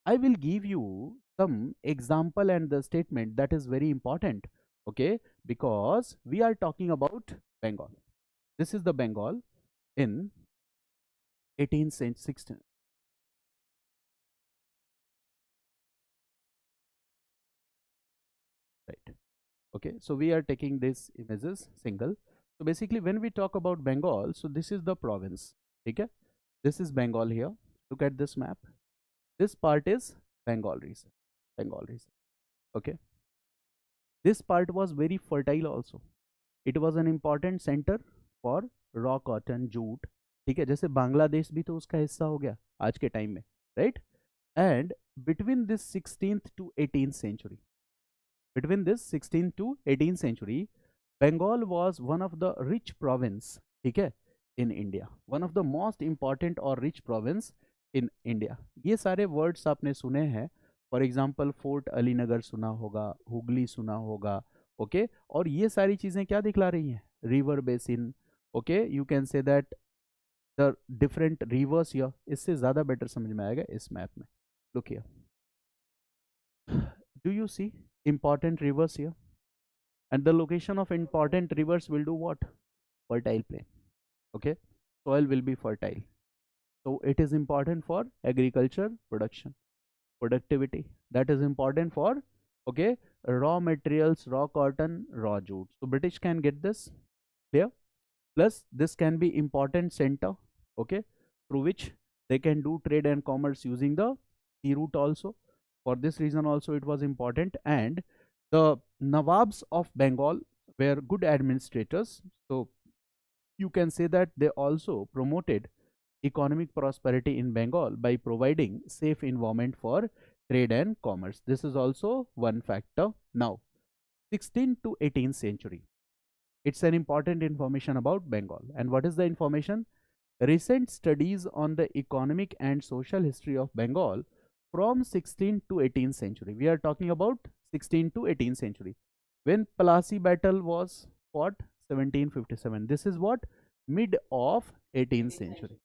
I will give you some example and the statement that is very important, okay, because we are talking about Bengal. This is the Bengal in 18th century, 16th, right? Okay, so we are taking this images single. So basically, when we talk about Bengal, so this is the province. Okay, this is Bengal here. Look at this map. This part is Bengal region. Bengal region. Okay, this part was very fertile also. It was an important center for raw cotton jute. ठीक है, जैसे बांग्लादेश भी तो उसका हिस्सा हो गया आज के टाइम में, right? And between this 16th to 18th century, between this 16th to 18th century, Bengal was one of the rich province, ठीक है, in India, one of the most important और rich province in India. ये सारे words आपने सुने हैं. For example fort Alinagar सुना होगा, हुगली सुना होगा, ओके. और ये सारी चीजें क्या दिखला रही हैं? River basin, okay. You can say that the different rivers here. इससे ज्यादा बेटर समझ में आएगा इस मैप में. Look here, do you see important rivers here? And the location of important rivers will do what? Fertile plain, okay. Soil will be fertile, so it is important for agriculture production, productivity. That is important for, okay, raw materials, raw cotton, raw jute. So British can get this clear. Plus this can be important center, okay, through which they can do trade and commerce using the sea route also. For this reason also it was important. And the Nawabs of Bengal were good administrators, so you can say that they also promoted economic prosperity in Bengal by providing safe environment for trade and commerce. This is also one factor. Now, 16th to 18th century. It's an important information about Bengal. And what is the information? Recent studies on the economic and social history of Bengal from 16th to 18th century. We are talking about 16th to 18th century. When Plassey battle was fought, 1757. This is what? Mid of 18th century.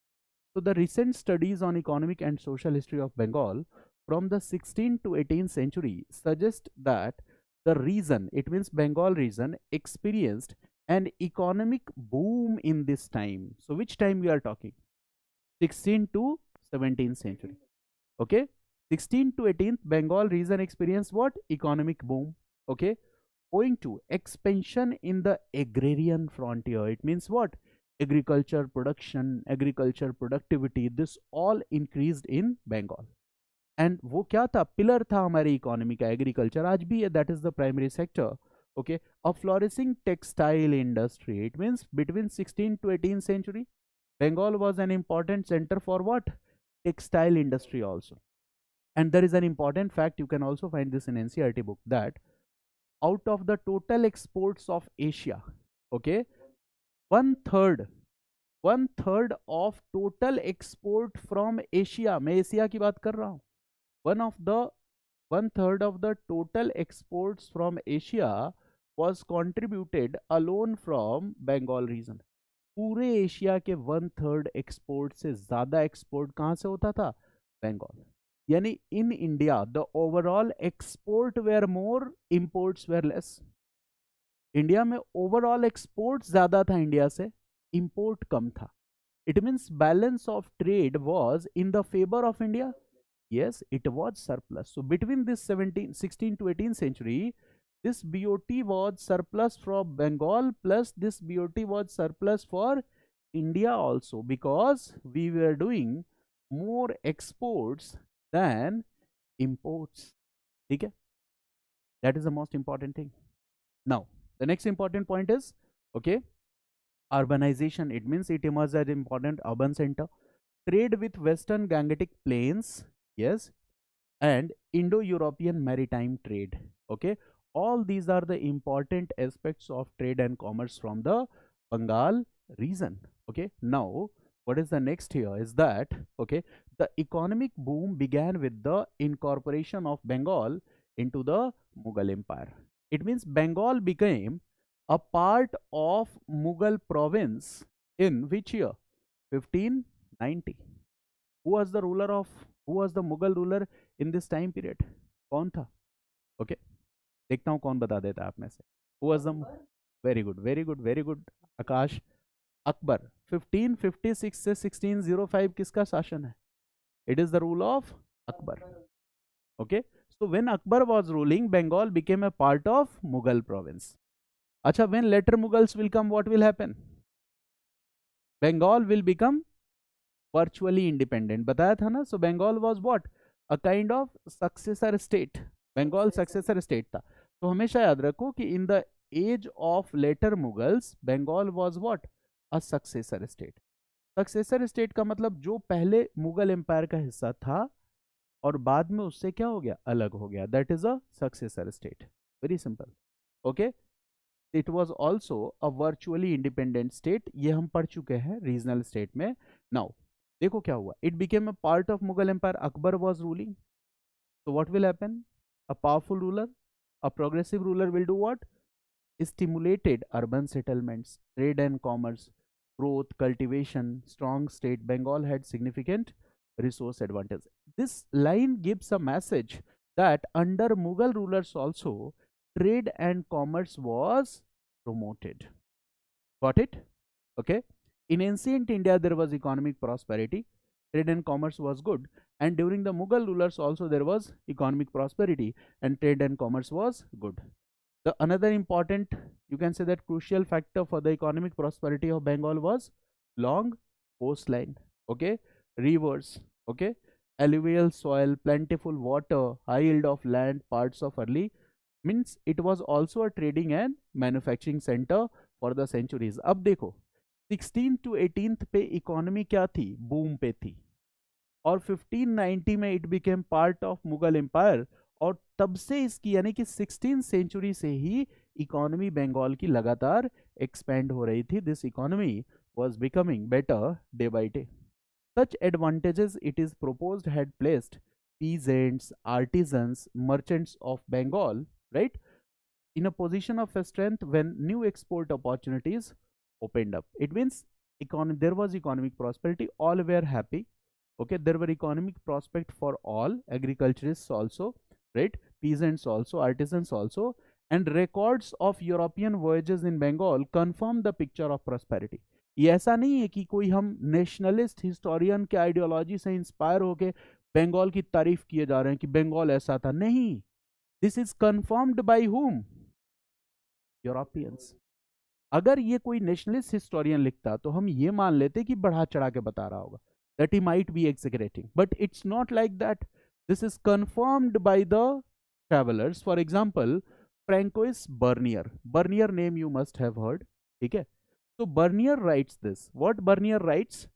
So the recent studies on economic and social history of Bengal from the 16th to 18th century suggest that the region, it means Bengal region, experienced an economic boom in this time. So which time we are talking? 16th to 17th century. Okay. 16th to 18th, Bengal region experienced what? Economic boom. Okay. Owing to expansion in the agrarian frontier. It means what? Agriculture production, agriculture productivity, this all increased in Bengal. And वो क्या था? Pillar था हमारी economy का, agriculture आज भी है, that is the primary sector. Okay, a flourishing textile industry. It means between 16th to 18th century, Bengal was an important center for what? Textile industry also. And there is an important fact, you can also find this in NCERT book, that out of the total exports of Asia, okay, one third, one third of total export from Asia, मैं Asia की बात कर रहा हूँ, one of the one third of the total exports from Asia was contributed alone from Bengal region. पूरे Asia के one third export से ज्यादा एक्सपोर्ट कहाँ से होता था? बंगाल. यानी in India the overall export were more, imports were less. India में ओवरऑल एक्सपोर्ट ज्यादा था इंडिया से, इंपोर्ट कम था. It means balance of trade was in the favour of India. Yes, it was surplus. So between this 16th to 18th century, this BOT was surplus from Bengal, plus this BOT was surplus for India also, because we were doing more exports than imports. Okay, that is the most important thing. Now, the next important point is, okay, urbanization. It means it emerged as an important urban center. Trade with Western Gangetic Plains, yes, and Indo-European maritime trade. Okay, all these are the important aspects of trade and commerce from the Bengal region. Okay, now what is the next here is that, okay, the economic boom began with the incorporation of Bengal into the Mughal Empire. It means Bengal became a part of Mughal province in which year? 1590. Who was the ruler of who was the Mughal ruler in this time period? कौन था? Okay, देखता हूँ कौन बता देता है आप में से। Who was the? Very good, very good, very good Akash. Akbar. 1556 से 1605 किसका शासन है? It is the rule of Akbar. Okay, so when Akbar was ruling, Bengal became a part of Mughal province. Acha, when later Mughals will come, what will happen? Bengal will become virtually independent. बताया था ना? So Bengal was what? A kind of successor state. Bengal successor state था. तो हमेशा याद रखो कि in the age of later Mughals, Bengal was what? A successor state. Successor state का मतलब जो पहले मुगल एम्पायर का हिस्सा था और बाद में उससे क्या हो गया? अलग हो गया, that is a successor state. Very simple. Okay, it was also a virtually independent state, ये हम पढ़ चुके हैं रीजनल स्टेट में। नाउ देखो क्या हुआ, it became a part of Mughal empire, Akbar was ruling, so what will happen? A powerful ruler, a progressive ruler will do what? Stimulated urban settlements, trade and commerce, growth, cultivation, strong state. Bengal had significant resource advantage. This line gives a message that under Mughal rulers also trade and commerce was promoted. Got it? Okay. In ancient India, there was economic prosperity, trade and commerce was good, and during the Mughal rulers also there was economic prosperity and trade and commerce was good. The another important, you can say that crucial factor for the economic prosperity of Bengal was long coastline, okay, rivers, okay, alluvial soil, plentiful water, high yield of land, parts of early, means it was also a trading and manufacturing center for the centuries. अब देखो 16th to 18th पे economy क्या थी? Boom पे थी, और 1590 में it became part of Mughal empire, और तब से इसकी यानी कि 16th सेंचुरी से ही इकोनॉमी बंगाल की लगातार एक्सपेंड हो रही थी। This economy was becoming better day by day. Such advantages it is proposed had placed peasants, artisans, merchants of Bengal, right, in a position of strength when new export opportunities opened up. It means there was economic prosperity, all were happy. Okay, there were economic prospect for all, agriculturists also, right, peasants also, artisans also, and records of European voyages in Bengal confirm the picture of prosperity. ये ऐसा नहीं है कि कोई हम nationalist historian के ideology से inspire होके बंगाल की तारीफ किए जा रहे हैं कि बंगाल ऐसा था, नहीं। This is confirmed by whom? Europeans. अगर ये कोई नेशनलिस्ट हिस्टोरियन लिखता तो हम ये मान लेते कि बढ़ा चढ़ा के बता रहा होगा, that he might be exaggerating, but it's not like that. This is confirmed by the travelers. For example, Francois Bernier, Bernier name you must have heard, ठीक है? तो Bernier writes this. What Bernier writes?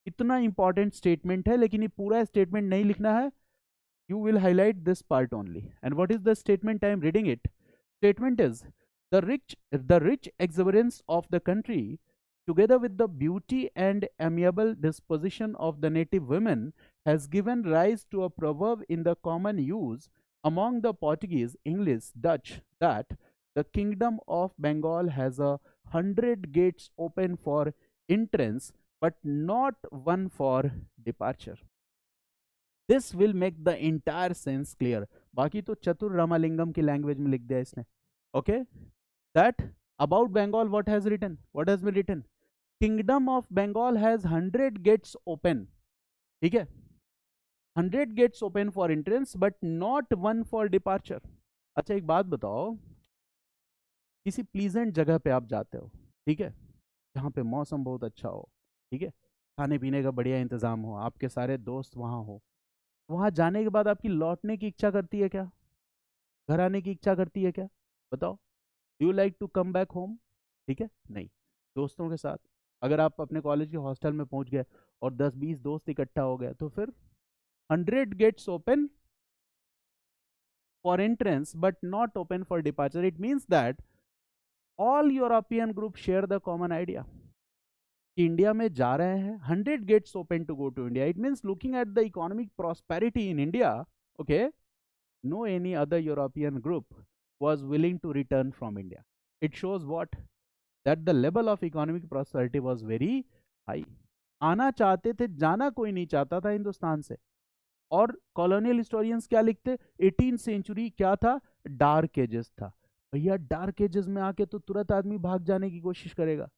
इतना important statement है, लेकिन ये पूरा statement नहीं लिखना है, you will highlight this part only. And what is the statement? I am reading it. Statement is, the rich exuberance of the country, together with the beauty and amiable disposition of the native women, has given rise to a proverb in the common use among the Portuguese, English, Dutch, that the kingdom of Bengal has 100 gates open for entrance, but not one for departure. This will make the entire sense clear. बाकी तो चतुर रामालिंगम की language में लिख दिया इसने. Okay, that about Bengal, what has written? What has been written? Kingdom of Bengal has 100 gates open. ठीक है, 100 gates open for entrance, but not one for departure. अच्छा एक बात बताओ, किसी प्लीजेंट जगह पे आप जाते हो, ठीक है, जहाँ पे मौसम बहुत अच्छा हो, ठीक है, खाने पीने का बढ़िया इंतजाम हो, आपके सारे दोस्त वहाँ हो, वहाँ जाने के बाद आपकी लौटने की इच्छा करती है क्या? घर आने की इच्छा करती है क्या? बताओ, do you like to come back home? ठीक है, नहीं। दोस्तों के साथ अगर आप अपने कॉलेज के हॉस्टल में पहुंच गए और 10-20 दोस्त इकट्ठा हो गए, तो फिर 100 gates open for entrance but not open for departure. It means that all European group share the common idea कि इंडिया में जा रहे हैं, 100 gates open to go to India. It means looking at the economic prosperity in India, okay, no any other European group was willing to return from India. It shows what? That the level of economic prosperity was very high. आना चाहते थे, जाना कोई नहीं चाहता था हिंदुस्तान से. और कॉलोनियल हिस्टोरियंस क्या लिखते, 18th सेंचुरी क्या था, डार्क एजेस था। भैया डार्क एजेस में आके तो तुरंत आदमी भाग जाने की कोशिश करेगा।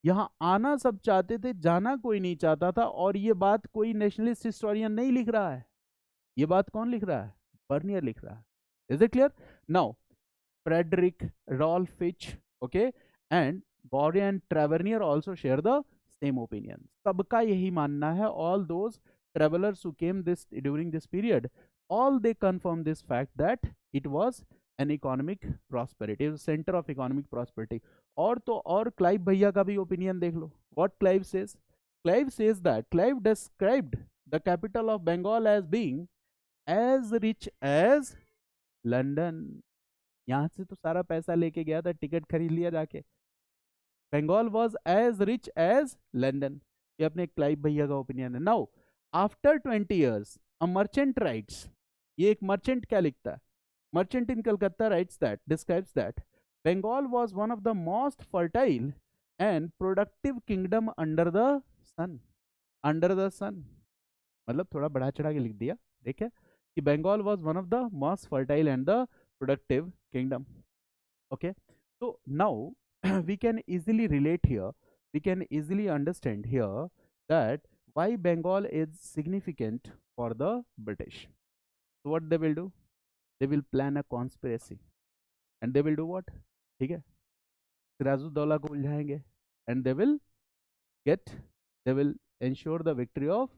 यहाँ आना सब चाहते थे, जाना कोई नहीं चाहता था। और ये बात कोई नेशनलिस्ट हिस्टोरियन नहीं लिख रहा है, ये बात कौन लिख रहा है, बर्नियर लिख रहा है। Is it clear now? Frederick, Rolf Fitch, okay, and Borre and Tavernier also share the same opinion. सबका यही मानना है, all those travelers who came this during this period, all they confirm this fact that it was an economic prosperity, center of economic prosperity. और तो और Clive भैया का भी ओपिनियन देख लो, what Clive says. Clive says that Clive described the capital of Bengal as being as rich as London. यहां से तो सारा पैसा लेके गया था, टिकट खरीद लिया जाके। Bengal was as rich as London, ये अपने क्लाइव भैया का ओपिनियन है। Now after 20 years a merchant writes, ये एक मर्चेंट क्या लिखता है, merchant in Calcutta writes that, describes that Bengal was one of the most fertile and productive kingdom under the sun. Under the sun मतलब थोड़ा बढ़ा चढ़ा के लिख दिया, ठीक है, कि Bengal was one of the most fertile and the productive kingdom. Okay, so now we can easily relate here, we can easily understand here that why Bengal is significant for the British. So what they will do, they will plan a conspiracy and they will do what, ठीक है, सिराजुद्दौला को उलझाएंगे and get they will ensure the victory of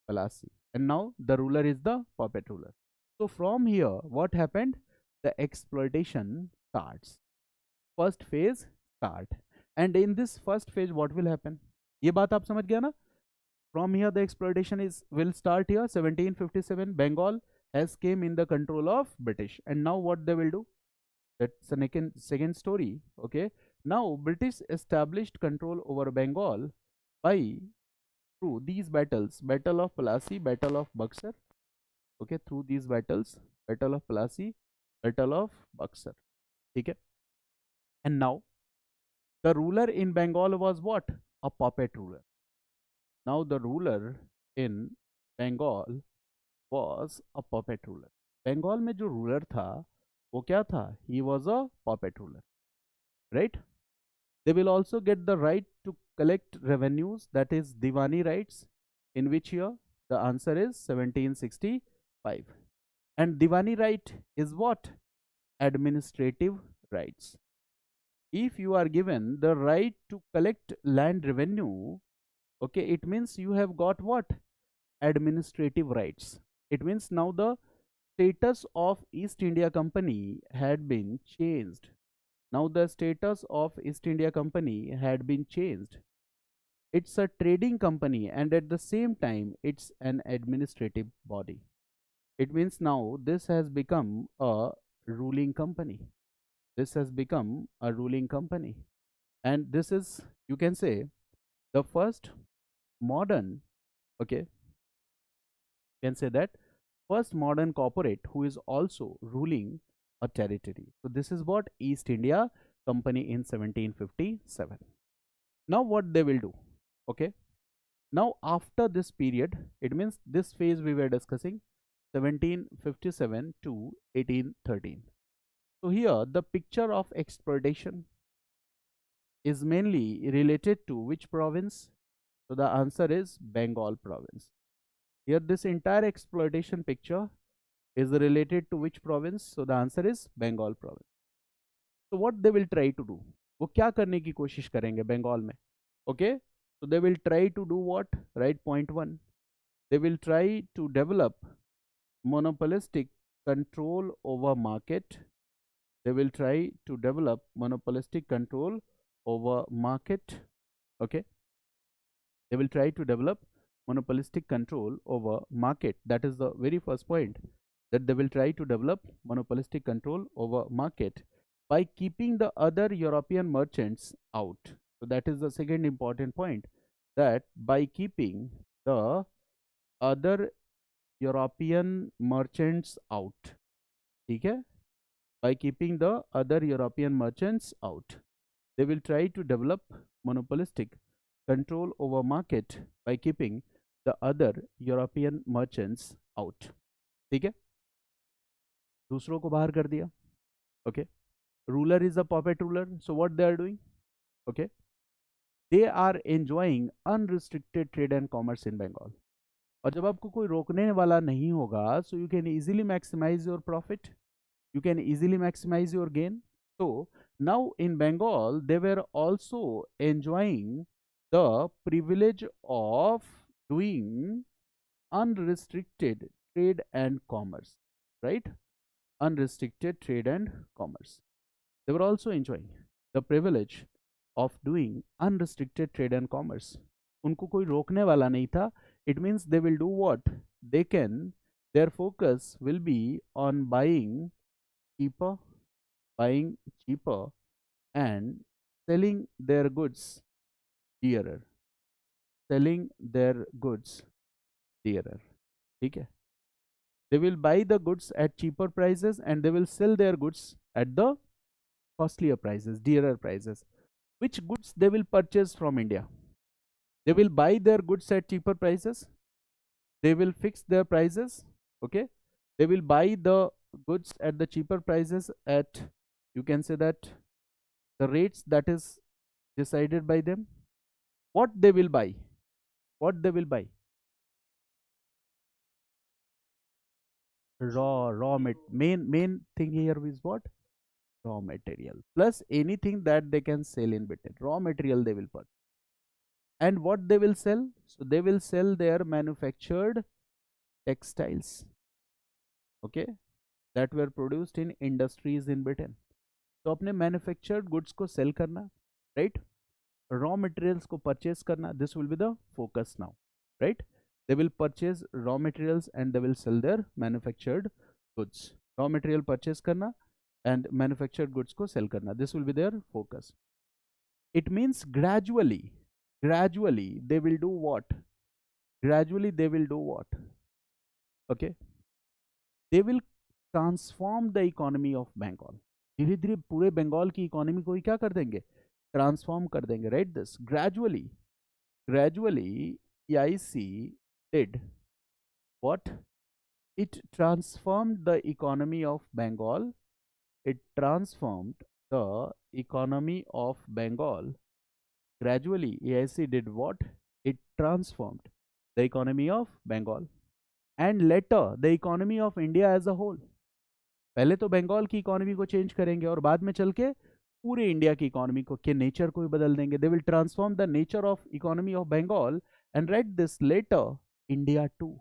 Plassey, and now the ruler is the puppet ruler. So from here what happened, the exploitation starts, first phase start, and in this first phase what will happen, ये बात आप समझ गया ना? From here the exploitation is will start here. 1757 Bengal has came in the control of British, and now what they will do, that's the second story. Okay, now British established control over Bengal by through these battles, Battle of Plassey, Battle of Buxar. Okay, through these battles, Battle of Plassey, Battle of Buxar, ठीक है, and now the ruler in Bengal was what, a puppet ruler. Now the ruler in Bengal was a puppet ruler. Bengal में जो ruler था वो क्या था, he was a puppet ruler, right? They will also get the right to collect revenues, that is Diwani rights, in which year, the answer is 1765. And Diwani right is what, administrative rights. If you are given the right to collect land revenue, okay, it means you have got what, administrative rights. It means now the status of East India Company had been changed. Now the status of East India Company had been changed. It's a trading company and at the same time it's an administrative body. It means now this has become a ruling company. This has become a ruling company. And this is, you can say, the first modern, okay, you can say that first modern corporate who is also ruling a territory. So this is what East India Company in 1757. Now what they will do, okay, now after this period, it means this phase we were discussing, 1757 to 1813. So here the picture of exploitation is mainly related to which province? So the answer is Bengal province. Here this entire exploitation picture is related to which province? So the answer is Bengal province. So what they will try to do? वो क्या करने की कोशिश करेंगे बंगाल में? Okay, so they will try to do what? Right, point 1. They will try to develop monopolistic control over market. They will try to develop monopolistic control over market. Okay, they will try to develop monopolistic control over market. That is the very first point, that they will try to develop monopolistic control over market by keeping the other European merchants out. So that is the second important point, that by keeping the other European merchants out, ठीक है, by keeping the other European merchants out, they will try to develop monopolistic control over market by keeping the other European merchants out. ठीक है, दूसरों को बाहर कर दिया. Okay, ruler is a puppet ruler, so what they are doing? Okay, they are enjoying unrestricted trade and commerce in Bengal. और जब आपको कोई रोकने वाला नहीं होगा, so you can easily maximize your profit, you can easily maximize your gain. So now in Bengal they were also enjoying the privilege of doing unrestricted trade and commerce, right? Unrestricted trade and commerce, they were also enjoying the privilege of doing unrestricted trade and commerce. उनको कोई रोकने वाला नहीं था. It means they will do what they can. Their focus will be on cheaper buying cheaper and selling their goods dearer, selling their goods dearer. ठीक है, they will buy the goods at cheaper prices and they will sell their goods at the costlier prices, dearer prices. Which goods they will purchase from India? They will buy their goods at cheaper prices, they will fix their prices. Okay, they will buy the goods at the cheaper prices at, you can say that, the rates that is decided by them. What they will buy? What they will buy? Main thing here is what? Raw material plus anything that they can sell in between. Raw material they will purchase. And what they will sell? So they will sell their manufactured textiles, okay, that were produced in industries in Britain. तो अपने manufactured goods को sell करना, right, raw materials को purchase करना. This will be the focus now, right. They will purchase raw materials and they will sell their manufactured goods. Raw material purchase करना and manufactured goods को sell करना, this will be their focus. It means gradually they will do what? Gradually they will do what? Okay, they will transform the economy of Bengal. धीरे धीरे पूरे बंगाल की economy को ही क्या कर देंगे? ट्रांसफॉर्म कर देंगे, right. This gradually EIC did what? It transformed the economy of Bengal. It transformed the economy of Bengal. Gradually EIC did what? It transformed the economy of Bengal and later the economy of India as a whole. पहले तो बंगाल की economy को change करेंगे और बाद में चल के पूरे इंडिया की इकोनॉमी को के नेचर को भी बदल देंगे. They will transform the nature of economy of Bengal and right this later India too.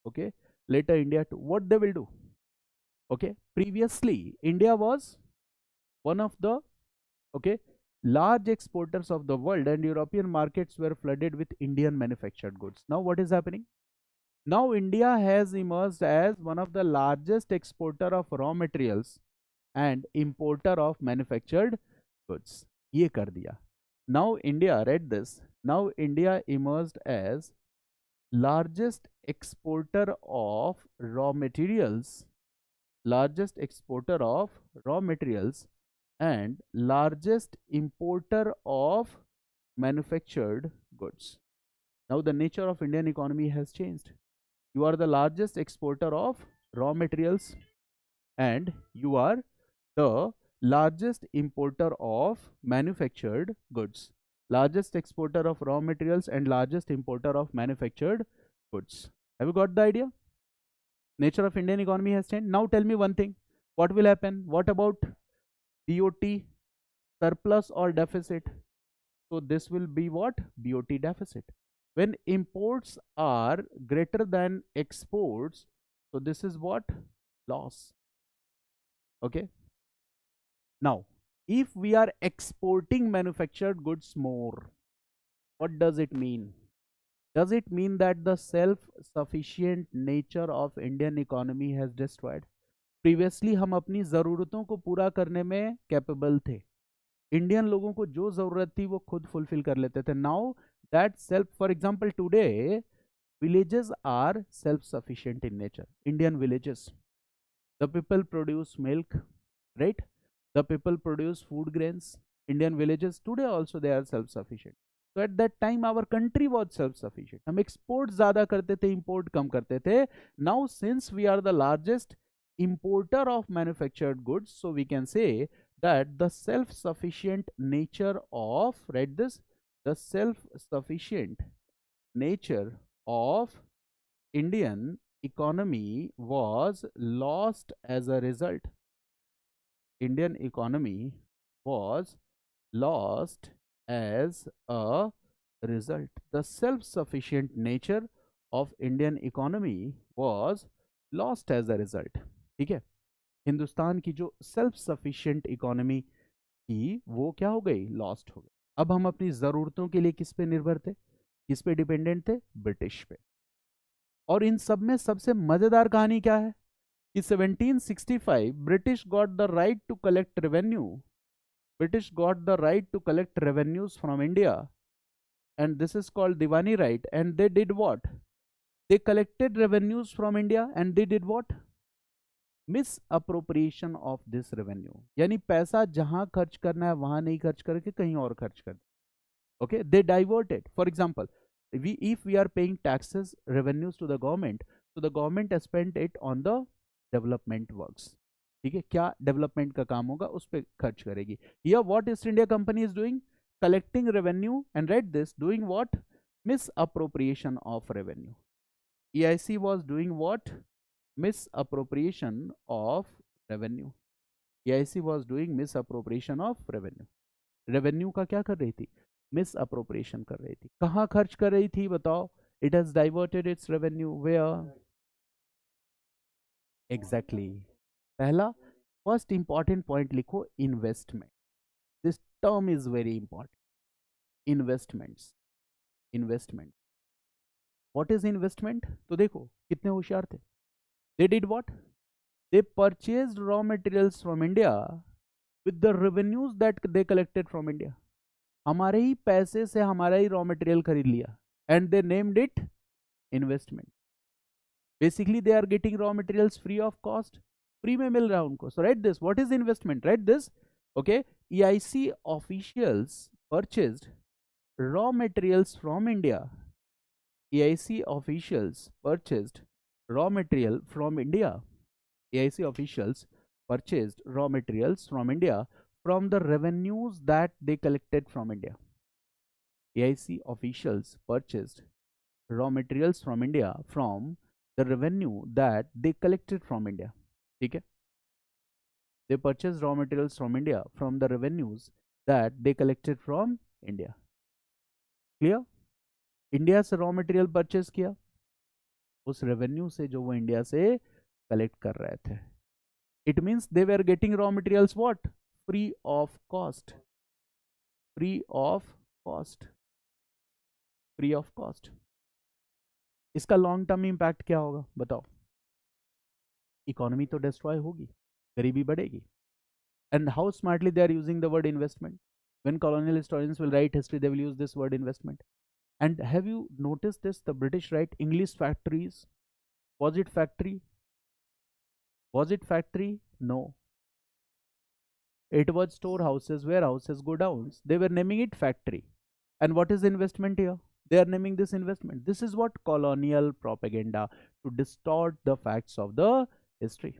Okay, later India too. What they will do? Okay, previously India was one of the, okay, large exporters of the world and European markets were flooded with Indian manufactured goods. Now what is happening? Now India has emerged as one of the largest exporter of raw materials and importer of manufactured goods. ये कर दिया. Now India, read this, now India emerged as largest exporter of raw materials, and largest importer of manufactured goods. Now the nature of Indian economy has changed. You are the largest exporter of raw materials and you are the largest importer of manufactured goods. Largest exporter of raw materials and largest importer of manufactured goods. Have you got the idea? Nature of Indian economy has changed. Now tell me one thing. What will happen? What about BOT, surplus or deficit? So this will be what? BOT deficit. When imports are greater than exports, so this is what? Loss. Okay. Now, if we are exporting manufactured goods more, what does it mean? Does it mean that the self-sufficient nature of Indian economy has destroyed? Previously हम अपनी ज़रूरतों को पूरा करने में capable थे. Indian लोगों को जो ज़रूरत थी वो खुद फुलफिल कर लेते थे. Now that self, for example today villages are self-sufficient in nature. Indian villages, the people produce milk, right? The people produce food grains. Indian villages today also they are self-sufficient. So at that time our country was self sufficient. हम export ज़्यादा करते थे, import कम करते थे. Now since we are the largest importer of manufactured goods, so we can say that the self sufficient nature of, write this, the self sufficient nature of Indian economy was lost as a result. Indian economy was lost as a result. The self-sufficient nature of Indian economy was lost as a result. ठीक है, हिंदुस्तान की जो self sufficient economy थी वो क्या हो गई, lost हो गई. अब हम अपनी ज़रूरतों के लिए किस पे निर्भर थे, किस पे डिपेंडेंट थे, ब्रिटिश पे. और इन सब में सबसे मजेदार कहानी क्या है कि 1765 British got the right to collect revenue. British got the right to collect revenues from India, and this is called Diwani right. And they did what? They collected revenues from India and they did what? Misappropriation of this revenue. यानी पैसा जहां खर्च करना है वहां नहीं खर्च करके कहीं और खर्च कर. Okay, they diverted. For example, if we are paying taxes, revenues to the government, so the government has spent it on the development works. ठीक है, क्या डेवलपमेंट का काम होगा उस पर खर्च करेगी. Here what East India Company is doing? Collecting revenue, and write this, doing what? Misappropriation of revenue. EIC was doing what? Misappropriation of revenue. EIC was doing misappropriation of revenue. Revenue का क्या कर रही थी, miss appropriation कर रही थी. कहाँ खर्च कर रही थी बताओ. It has diverted its revenue where. Exactly. पहला फर्स्ट इंपॉर्टेंट पॉइंट लिखो, investment. This term is very important. Investments. Investment. What is investment? तो देखो कितने होशियार थे. They did what? They purchased raw materials from India with the revenues that they collected from India. हमारे ही पैसे से हमारा ही रॉ मटेरियल खरीद लिया, and they named it investment. Basically they are getting raw materials free of cost. Free में मिल रहा है उनको. So write this, what is investment, write this. Okay, EIC officials purchased raw materials from India. EIC officials purchased raw material from India. EIC officials purchased raw materials from India from the revenues that they collected from India. EIC officials purchased raw materials from India from the revenue that they collected from India. ठीक है, they purchased raw materials from India from the revenues that they collected from India. Clear? India से raw material purchase किया, उस revenue से जो वो India से collect कर रहे थे. It means they were getting raw materials what, free of cost. Free of cost. Free of cost. इसका लॉन्ग टर्म इंपैक्ट क्या होगा बताओ. इकोनॉमी तो डिस्ट्रॉय होगी, गरीबी बढ़ेगी. And how smartly they are using the word investment. When colonial historians will write history, they will use this word investment. And have you noticed this? The British write English factories. Was it factory? Was it factory? No. It was storehouses, warehouses, godowns. They were naming it factory. And what is investment here? They are naming this investment. This is what colonial propaganda, to distort the facts of the history.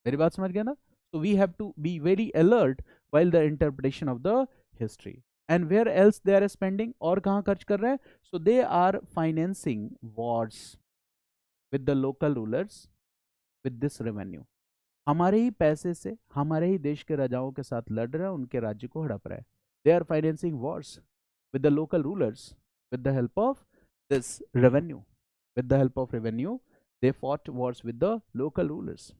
मेरी बात समझ गया ना? So we have to be very alert while the interpretation of the history. And where else they are spending? और कहाँ खर्च कर रहे हैं? So they are financing wars with the local rulers with this revenue. हमारे ही पैसे से हमारे ही देश के राजाओं के साथ लड़ रहे हैं, उनके राज्य को हड़प रहे हैं. They are financing wars with the local rulers with the help of this revenue. With the help of revenue, they fought wars with the local rulers.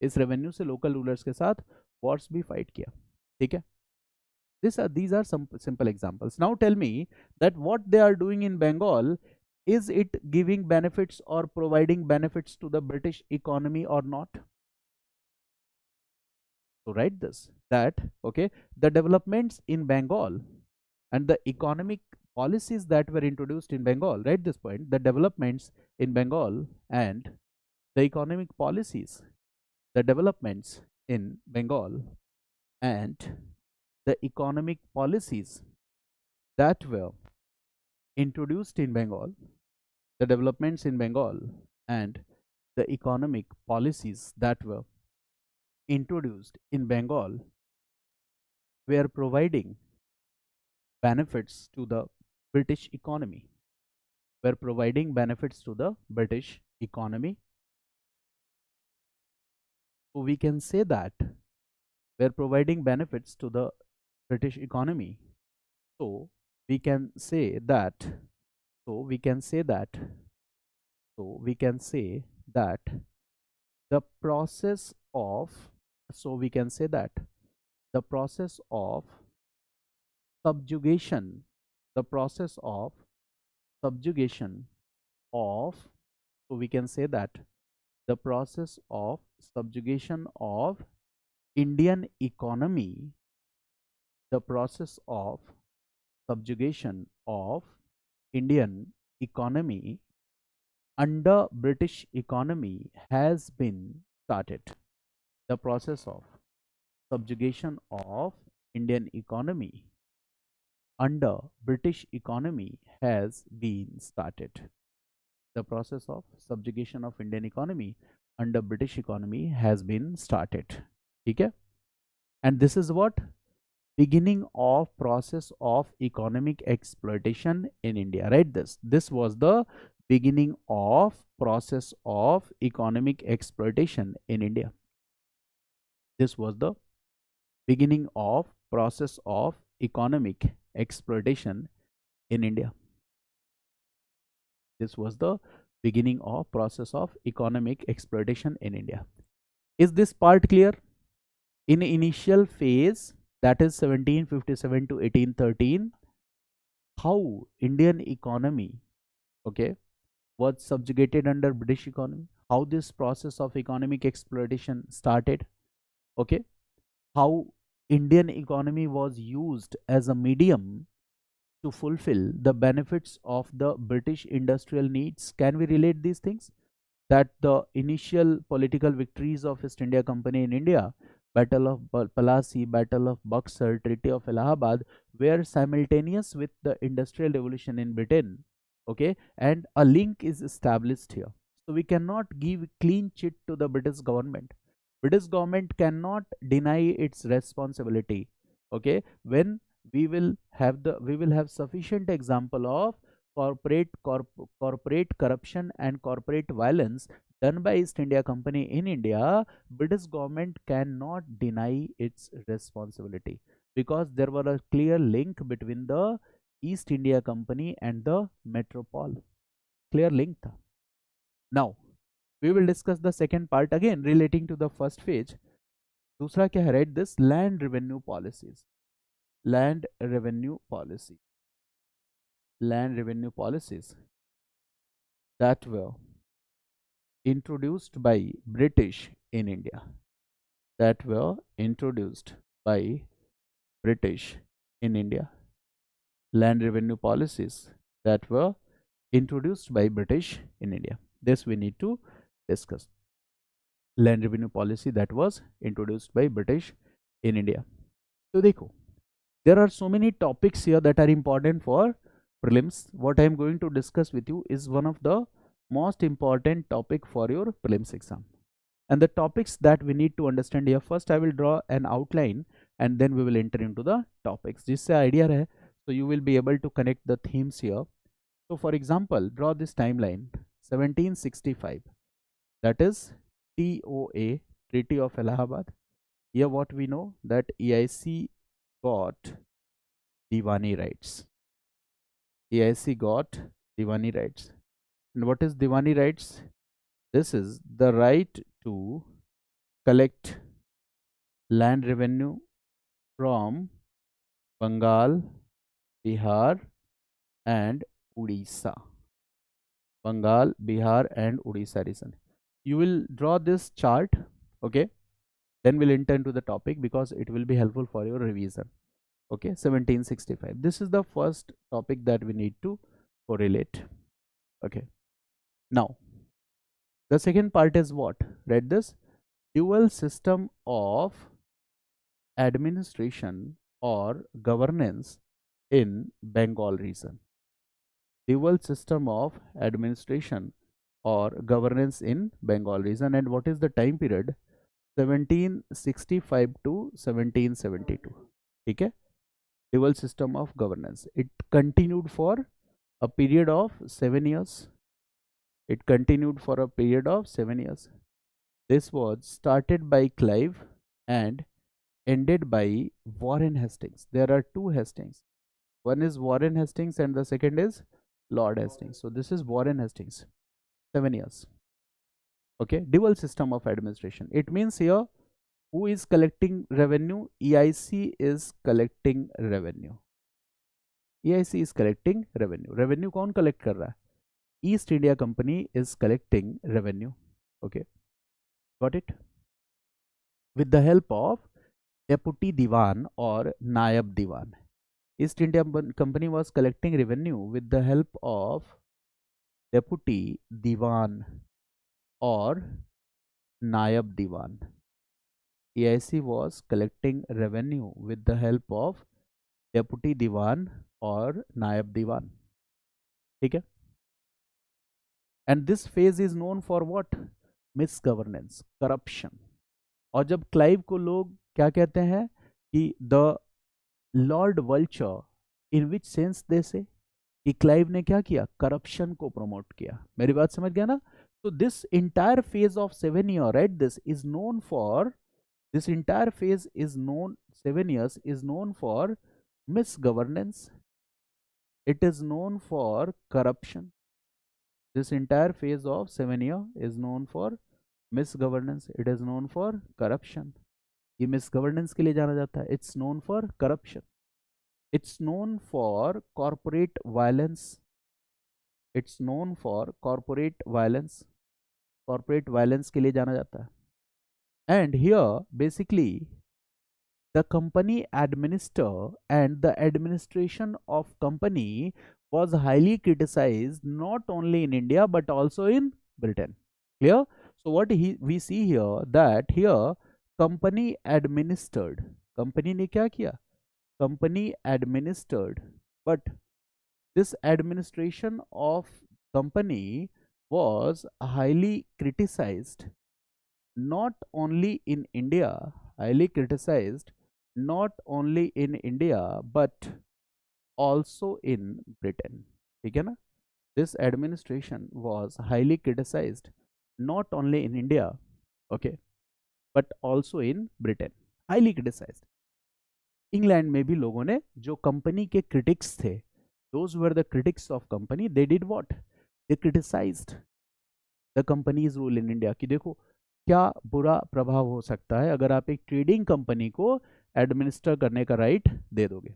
इस रेवेन्यू से लोकल रूलर्स के साथ वॉर्स भी फाइट किया. ठीक है, these are some simple examples. Now tell me that what they are doing in Bengal, is it giving benefits or providing benefits to the British economy or not? So write this, that okay, the developments in Bengal and the economic policies that were introduced in Bengal, write this point, the developments in Bengal and the economic policies, the developments in Bengal and the economic policies that were introduced in Bengal, the developments in Bengal, and the economic policies that were introduced in Bengal were providing benefits to the British economy. Were providing benefits to the British economy. So we can say that we're providing benefits to the British economy. So we can say that. So we can say that. So we can say that the process of. So we can say that the process of subjugation. The process of subjugation of. So we can say that the process of subjugation of Indian economy. The process of subjugation of Indian economy under British economy has been started. The process of subjugation of Indian economy under British economy has been started. The process of subjugation of Indian economy under British economy has been started. Okay? And this is what? Beginning of process of economic exploitation in India. Right? This was the beginning of process of economic exploitation in India. This was the beginning of process of economic exploitation in India. This was the beginning of process of economic exploitation in India. Is this part clear? In initial phase, that is 1757 to 1813, how Indian economy, okay, was subjugated under British economy, how this process of economic exploitation started, okay, how Indian economy was used as a medium to fulfill the benefits of the British industrial needs. Can we relate these things? That the initial political victories of East India Company in India, Battle of Plassey, Battle of Buxar, Treaty of Allahabad, were simultaneous with the Industrial Revolution in Britain. Okay, and a link is established here. So we cannot give clean chit to the British government. British government cannot deny its responsibility. Okay, when we will have sufficient example of corporate corruption and corporate violence done by East India Company in India. British government cannot deny its responsibility because there was a clear link between the East India Company and the metropole. Clear link tha. Now we will discuss the second part again relating to the first phase. दूसरा क्या है? Write this: land revenue policies. Land revenue policy. Land revenue policies that were introduced by British in India. That were introduced by British in India. Land revenue policies that were introduced by British in India. This we need to discuss. Land revenue policy that was introduced by British in India. So देखो, there are so many topics here that are important for prelims. What I am going to discuss with you is one of the most important topic for your prelims exam. And the topics that we need to understand here, first I will draw an outline and then we will enter into the topics. जिससे idea रहे, so you will be able to connect the themes here. So for example, draw this timeline: 1765, that is TOA, Treaty of Allahabad. Here what we know, that EIC got Diwani rights. EIC got Diwani rights. And what is Diwani rights? This is the right to collect land revenue from Bengal, Bihar and Odisha. Bengal, Bihar and Odisha region. You will draw this chart, okay? Then we'll enter into the topic because it will be helpful for your revision. Okay, 1765. This is the first topic that we need to correlate. Okay. Now, the second part is what? Read this: dual system of administration or governance in Bengal region. dual system of administration or governance in Bengal region. And what is the time period? 1765 to 1772. ठीक है, dual system of governance. It continued for a period of 7 years. It continued for a period of 7 years. This was started by Clive and ended by Warren Hastings. There are two Hastings. One is Warren Hastings and the second is Lord Hastings. So this is Warren Hastings. 7 years. Okay, dual system of administration. It means here, who is collecting revenue? EIC is collecting revenue. EIC is collecting revenue. Revenue कौन collect कर रहा है? East India Company is collecting revenue. Okay, got it? With the help of Deputy Diwan or Nayab Diwan. East India Company was collecting revenue with the help of Deputy Diwan or Nayab Diwan. EIC was collecting revenue with the help of Deputy Diwan or Nayab Diwan. ठीक है? And this phase is known for what? Misgovernance, corruption. और जब Clive को लोग क्या कहते हैं कि the lord vulture, in which sense they say कि क्लाइव ने क्या किया? करप्शन को प्रमोट किया. मेरी बात समझ गया ना? So this entire phase of 7 years, right, this is known for, this entire phase is known, 7 years is known for misgovernance. It is known for corruption. This entire phase of 7 years is known for misgovernance. It is known for corruption. ये misgovernance के लिए जाना जाता है. It's known for corruption. It's known for corporate violence. It's known for corporate violence. Corporate violence के लिए जाना जाता है. And here basically the company administer and the administration of company was highly criticized not only in India but also in Britain. Clear? So what we see here, that here company administered, company ने क्या किया? Company administered, but this administration of company was highly criticized not only in India, highly criticized not only in India but also in Britain. ठीक है ना? This administration was highly criticized not only in India, okay, but also in Britain. Highly criticized. England में भी लोगों ने, जो company के critics थे, those were the critics of company, they did what? They criticized the company's rule in India. कि देखो क्या बुरा प्रभाव हो सकता है अगर आप एक ट्रेडिंग कंपनी को एडमिनिस्टर करने का राइट दे दोगे.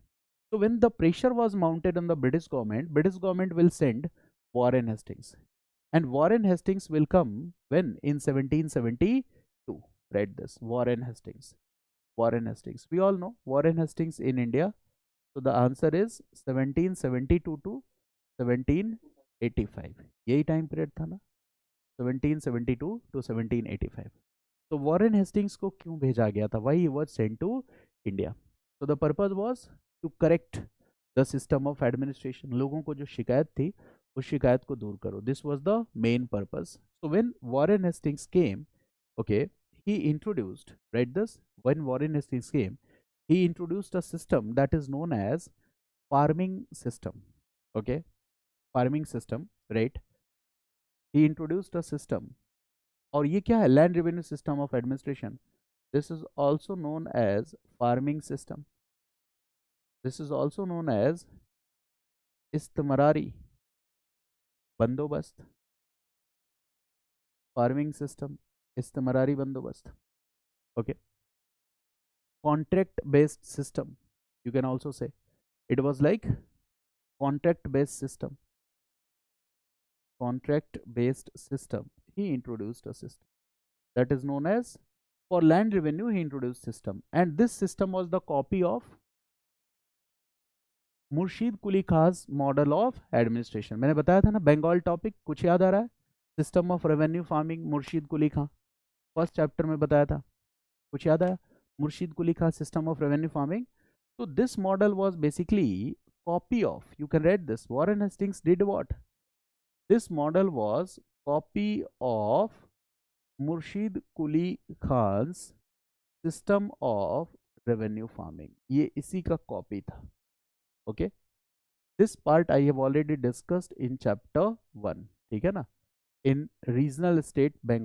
So when the pressure was mounted on the British government will send Warren Hastings, and Warren Hastings will come when? In 1772. Write this, Warren Hastings. Warren Hastings. We all know Warren Hastings in India. So the answer is 1772 to 1785. यही time period था ना, 1772 to 1785. So Warren Hastings को क्यों भेजा गया था? Why he was sent to India? So the purpose was to correct the system of administration. लोगों को जो शिकायत थी उस शिकायत को दूर करो. This was the main purpose. So when Warren Hastings came, okay, he introduced, right, this, when Warren Hastings came, he introduced a system that is known as farming system. Okay, farming system, right? He introduced a system. और ये क्या है? Land revenue system of administration. This is also known as farming system. This is also known as इस्तेमारी बंदोबस्त. Farming system, इस्तेमारी बंदोबस्त. Okay. Contract based system, you can also say. It was like contract based system. Contract based system. He introduced a system that is known as, for land revenue he introduced system, and this system was the copy of Murshid कुली खास model of administration. मैंने बताया था ना, Bengal topic कुछ याद आ रहा है? System of revenue farming, Murshid Quli Khan, first chapter में बताया था. कुछ याद आया? Murshid Quli Khan, system of revenue farming. So this model was basically copy of, you can read this, Warren Hastings did what? This model was copy of Murshid Quli Khan's system of revenue farming. ये इसी का copy था. Okay, this part I have already discussed in chapter 1. ठीक है ना, इन regional state Bengal.